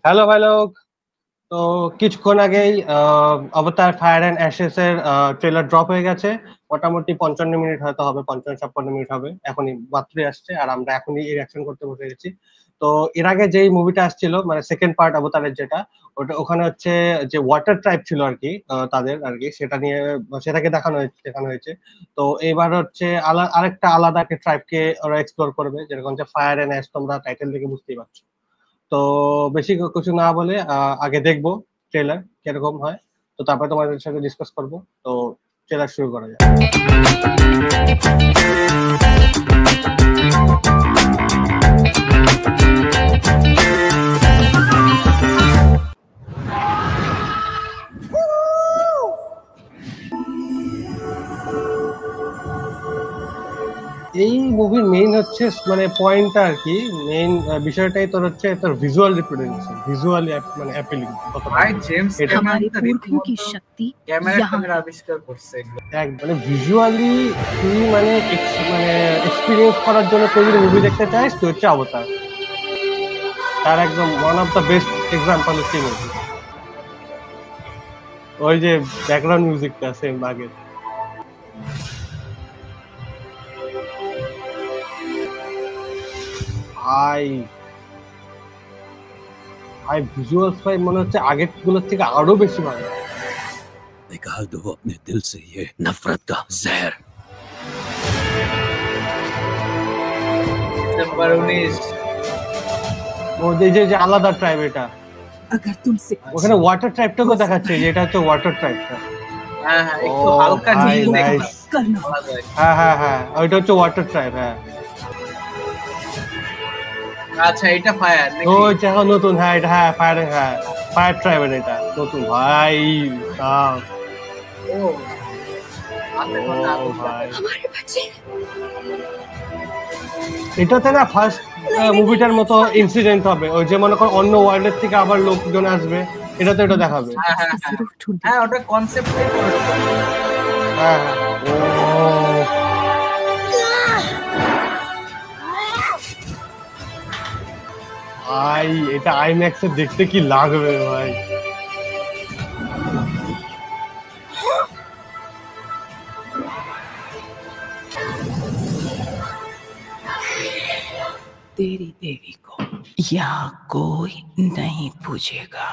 Hello ভাই লোক। তো কিছুক্ষণ আগেই অবতার ফায়ার অ্যান্ড অ্যাশেস এর ট্রেলার ড্রপ হয়ে গেছে। মোটামুটি 55 মিনিট হয়তো হবে, 55-56 মিনিট হবে, এখনই মাত্রই আসছে আর আমরা এখনই রিয়াকশন করতে বসে গেছি। তো এর আগে যেই মুভিটা আসছিল মানে সেকেন্ড পার্ট অবতারের যেটা, ওখানে হচ্ছে যে ওয়াটার ট্রাইব ছিল আর কি, তাদের আর কি সেটা নিয়ে সেটাকে দেখানো হয়েছে। তো এবার হচ্ছে আরেকটা আলাদা একটা ট্রাইবকে ওরা এক্সপ্লোর করবে, যেরকম যে ফায়ার অ্যান্ড অ্যাশ, তোমরা টাইটেল দেখে বুঝতেই পারছো। তো বেশি কিছু না বলে আগে দেখবো ট্রেলার কিরকম হয়, তো তারপরে তোমাদের সাথে ডিসকাস করবো। তো ট্রেলার শুরু করা যাক। এই মুভির মেইন হচ্ছে মানে পয়েন্টটা আর কি, মেইন বিষয়টাই তোর হচ্ছে তোর ভিজুয়াল রিপ্রেজেন্টেশন, ভিজুয়ালি মানে অ্যাপিলিং কতটা। ভাই জেমস এটা ক্যামেরন हमारे তো पुरखों की রীতিমতো शक्ति ক্যামেরা यहाँ ক্যামেরা है। আবিষ্কার করছে এগুলো। মানে ভিজুয়ালি তুই মানে মানে এক্সপিরিয়েন্স করার জন্য তুই যদি মুভি দেখতে চাস তুই হচ্ছে অবতার, তার একদম one of the best example হচ্ছে মুভি। ওই যে ব্যাকগ্রাউন্ড মিউজিকটা সেম আগের। ভাই ভাই ভিজুয়ালস ভাই মনে হচ্ছে আগের গুলোর থেকে আরো বেশি ভালো। निकाल दो अपने दिल से ये नफरत का जहर। ডিসেম্বর 19। ও যে আলাদা ট্রাইব, এটা अगर तुमसे ওখানে ওয়াটার ট্রাইবটাকে দেখাচ্ছে যে এটা হচ্ছে ওয়াটার ট্রাইবটা। হ্যাঁ হ্যাঁ, একটু ও হালকা ভাই, নীল দেখতে nice। करना পাওয়া যায়। হ্যাঁ ওইটা হচ্ছে ওয়াটার ট্রাইব। হ্যাঁ আচ্ছা, এটা ফায়ার নাকি? ওই যে এখন নতুন, হ্যাঁ এটা ফায়ার ট্রাইবের এটা নতুন ভাই। তাও ও হাতে কথা ও আগুন ভাই, हमारे बच्चे এটাতে না ফার্স্ট মুভিটার মতো ইনসিডেন্ট হবে, ওই যে মনে কর অন্য ওয়ার্ল্ডের থেকে আবার লোকজন আসবে, এটাতে এটা দেখাবে। হ্যাঁ হ্যাঁ इसको হ্যাঁ जरूर ढूंढ হ্যাঁ, ওটা কনসেপ্টটাই হ্যাঁ ভাই, এটা আইম্যাক্স এ দেখতে কি লাগবে ভাই। तेरी देवी को यहाँ कोई नहीं पूछेगा।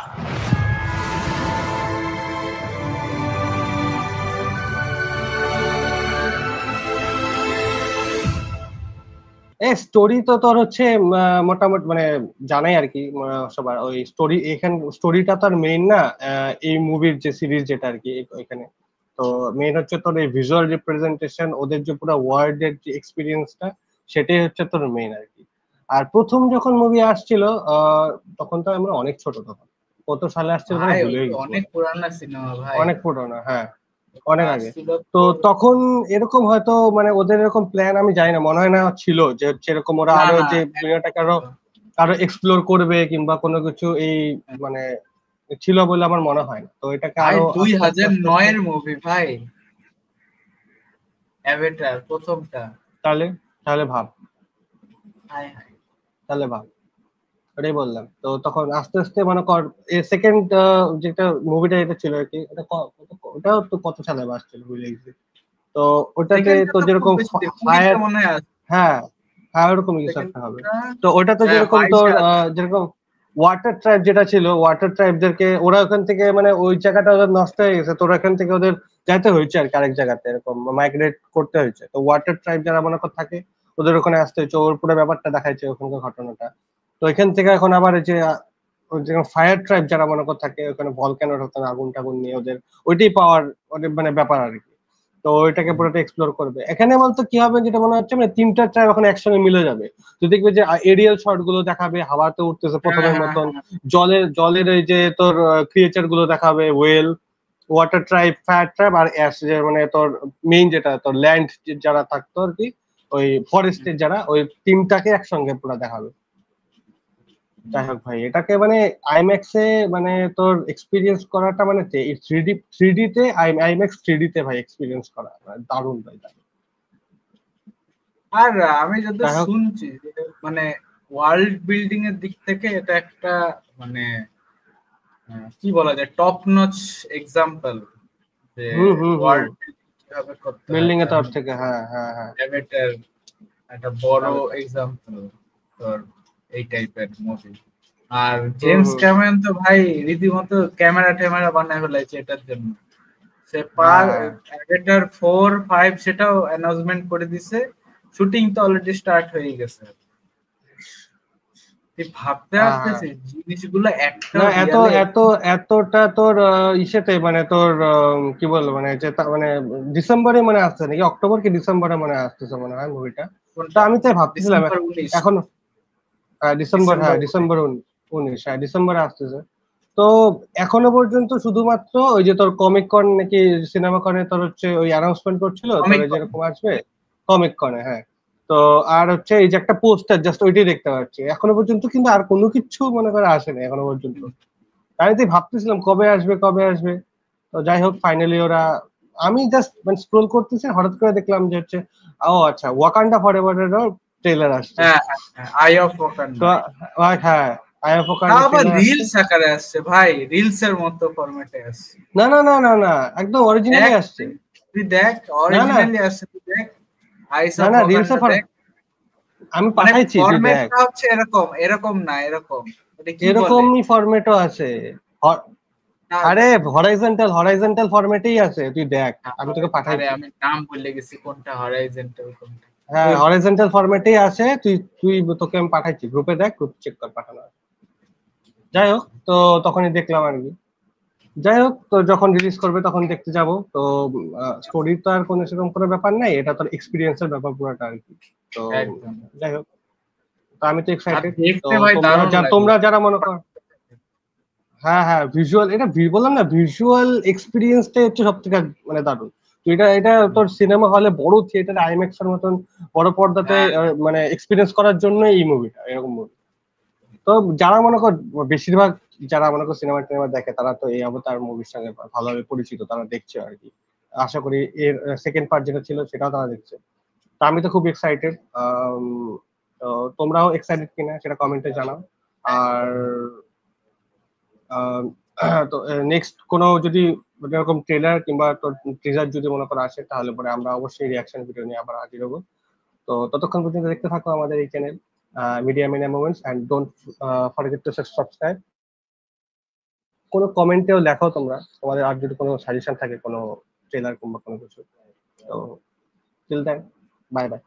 স্টোরি তো তোর হচ্ছে মোটামুটি মানে জানাই আর কি, সবার ওই স্টোরি, এখানে স্টোরিটা তো আর মেইন না। এই মুভির যে সিরিজ যেটা আর কি এখানে, তো মেইন হচ্ছে তোর এই ভিজুয়াল রিপ্রেজেন্টেশন, ওদের যে পুরো ওয়ার্ল্ডের যে এক্সপিরিয়েন্সটা, সেটাই হচ্ছে তোর মেইন আর কি। আর প্রথম যখন মুভি আসছিল তখন তো আমরা অনেক ছোট, তখন কত সালে আসছিল ভাই, ভুলে গেছি, অনেক পুরানা সিনেমা ভাই, অনেক পুরোনো, হ্যাঁ অনেক আগে। আসছিল তো তখন এরকম হয়তো মানে ওদের এরকম প্ল্যান আমি জানি না, মনে হয় না ছিল যে হচ্ছে এরকম ওরা না, আরো না, যে দুনিয়াটাকে আরো এক্সপ্লোর করবে কিংবা কোনো কিছু এই মানে ছিল বলে আমার মনে হয় না। তো এটাকে ভাই আরো 2009 এর মুভি ভাই, অ্যাভেটার প্রথমটা। তাহলে তাহলে ভাব, হায় হায়, তাহলে ভাব, ওটাই বললাম। তো তখন আস্তে আস্তে মনে কর সেকেন্ড যেটা মুভিটা এটা ছিল আর কি, ওটাও তো কত সালে আসছিল ভুলে গেছি। তো ওটাতে সেকেন্ডটা তো তো খুব যেরকম বেশি দিন, ফায়ার, মনে হয়। হ্যাঁ ওরকমই কিছু একটা হবে। তো ওটা তো হ্যাঁ, যেরকম 22 তোর সাল। যেরকম ওয়াটার ট্রাইব যেটা ছিল, ওয়াটার ট্রাইবদেরকে ওরা ওখান থেকে মানে ওই জায়গাটা ওদের নষ্ট হয়ে গেছে, তো ওরা এখান থেকে ওদের যাইতে হয়েছে আর কি আরেক জায়গাতে, এরকম মাইগ্রেট করতে হয়েছে। তো ওয়াটার ট্রাইব যারা মনে কর থাকে ওদের ওখানে আসতে হয়েছে, ওর পুরো ব্যাপারটা দেখাইছে ওখানকার ঘটনাটা। তো এখান থেকে এখন আবার এই যে ফায়ার ট্রাইব যারা মনে কর থাকে ওখানে ভলক্যানোর হতো আগুন টাগুন নিয়ে, ওদের ওইটাই পাওয়ার, ওদের মানে ব্যাপার আর কি। তো ওইটাকে পুরোটা এক্সপ্লোর করবে এখানে। বলতো কি হবে যেটা মনে হচ্ছে মানে তিনটা ট্রাইব এখন একসঙ্গে মিলে যাবে। তুই দেখবে যে এরিয়াল শট গুলো দেখাবে, হাওয়াতে উঠতেছে প্রথমের মতন, জলের এই যে তোর ক্রিয়েচার গুলো দেখাবে, well, water tribe, fire tribe আর অ্যাশ, যে মানে তোর মেইন যেটা তোর ল্যান্ড যারা থাকতো আর কি, ওই ফরেস্টের যারা, ওই তিনটাকে একসঙ্গে পুরো দেখাবে। যাই হোক ভাই, এটাকে মানে আইম্যাক্স এ মানে তোর এক্সপিরিয়েন্স করাটা মানে থ্রিডি তে আইম্যাক্স থ্রিডি তে ভাই এক্সপিরিয়েন্স করা দারুণ ভাই, দারুণ। আর আমি যদি যাই হোক, শুনছি মানে ওয়ার্ল্ড বিল্ডিং এর দিক থেকে এটা একটা মানে কি বলা যায় টপ নচ এক্সাম্পল যে ওয়ার্ল্ড কিভাবে করতে হয় বিল্ডিং এর তরফ থেকে, হ্যাঁ হ্যাঁ হ্যাঁ। অ্যাভেটার একটা বড় এক্সাম্পল তোর এই টাইপের মুভি। আর জেমস ক্যামেরন তো ভাই রীতিমতো ক্যামেরা বানায় ফেলাইছে এটার জন্য। সে অ্যাভেটার 4, 5 সেটাও অ্যানাউন্সমেন্ট করে দিছে, শুটিং তো অলরেডি স্টার্ট হয়ে গেছে। তুই ভাবতে আসতেছিস জিনিসগুলো একটা এতটা তোর ইসেতে মানে তোর কি বলবো মানে যে মানে ডিসেম্বরে মানে আসছে নাকি অক্টোবর কি ডিসেম্বরে মানে আসতেছে মনে হয় মুভিটা। তো আমি তাই ভাবতেছিলাম এখন ডিসেম্বর 19 ডিসেম্বরে আসতেছে। তো এখনো পর্যন্ত শুধুমাত্র ওই যে তোর কমিক কন নাকি সিনেমা কনে তোর হচ্ছে ওই অ্যানাউন্সমেন্ট করছিল তোর যেরকম আসবে কমিক কনে, হ্যাঁ। তো আর হচ্ছে এই যে একটা পোস্টার জাস্ট ওইটাই দেখতে পাচ্ছি এখনো পর্যন্ত, কিন্তু আর কোনো কিছু মনে করে আসেনি এখনো পর্যন্ত। আমি তো ভাবতেছিলাম কবে আসবে। তো যাই হোক ফাইনালি ওরা, আমি জাস্ট মানে স্ক্রোল করতেছি হঠাৎ করে দেখলাম যে হচ্ছে ও আচ্ছা ওয়াকান্ডা ফরএভারেরও ট্রেলার আসছে। I of Wakanda. তো হ্যাঁ আই অফ ওয়াকান্ডা আবার রিলস আকারে আসছে ভাই, রিলস এর মতো ফরম্যাটে আসছে। না একদম অরিজিনালি আসছে। তুই দেখ অরিজিনালি আসছে, তুই দেখ আইস অফ ওয়াকান্ডা দেখ। আমি পাঠাইছি তুই দেখ। ফরম্যাটটা হচ্ছে এরকম না এরকম। এটা কি বলে এরকমই ফরম্যাটও আছে। আরে হরাইজন্টাল ফরম্যাটেই আছে, তুই দেখ আমি তোকে পাঠাইছি। আরে আমি নাম ভুলে গেছি কোনটা হরাইজন্টাল কোনটা। হ্যাঁ হরাইজন্টাল ফরম্যাটেই আছে, তুই তোকে আমি পাঠাইছি গ্রুপে, দেখ গ্রুপ চেক কর পাঠানো আছে। যাই হোক তো তখনই দেখলাম আর কি। যাই হোক তো যখন রিলিজ করবে তখন দেখতে যাব। তো স্টোরি তো আর কোনো সেরকম কোনো ব্যাপার নাই, এটা তোর এক্সপিরিয়েন্সের ব্যাপার পুরোটা আর কি। তো যাই হোক তো আমি তো এক্সাইটেড। তোমরা যারা মনে করো হ্যাঁ ভিজুয়াল, এটা বললাম না ভিজুয়াল এক্সপিরিয়েন্সটাই হচ্ছে সব থেকে মানে দারুণ। তো এটা তোর সিনেমা হলে বড় থিয়েটারে আইম্যাক্স এর মতন বড় পর্দাতে মানে এক্সপিরিয়েন্স করার জন্য এই মুভিটা এরকম মুভি। তো যারা মনে কর বেশিরভাগ যারা মনে কর সিনেমা টিনেমা দেখে তারা তো এই অবতার মুভির সঙ্গে ভালোভাবে পরিচিত, তারা দেখছে আর কি। আশা করি এর সেকেন্ড পার্ট যেটা ছিল সেটাও তারা দেখছে। তো আমি তো খুব এক্সাইটেড। তো তোমরাও এক্সাইটেড কিনা সেটা কমেন্টে জানাও। আর তো নেক্সট কোনো যদি এরকম ট্রেলার কিংবা টিজার যদি মনে করা আসে তাহলে পরে আমরা অবশ্যই রিয়াকশন ভিডিও নিয়ে আবার হাজির হবো। তো ততক্ষণ পর্যন্ত দেখতে থাকো আমাদের এই channel media mania moments, and don't forget to subscribe. কোনো কমেন্টেও লেখো তোমরা তোমাদের আর যদি কোনো সাজেশন থাকে কোনো ট্রেলার কিংবা কোনো কিছু। তো টিল দেন বাই বাই।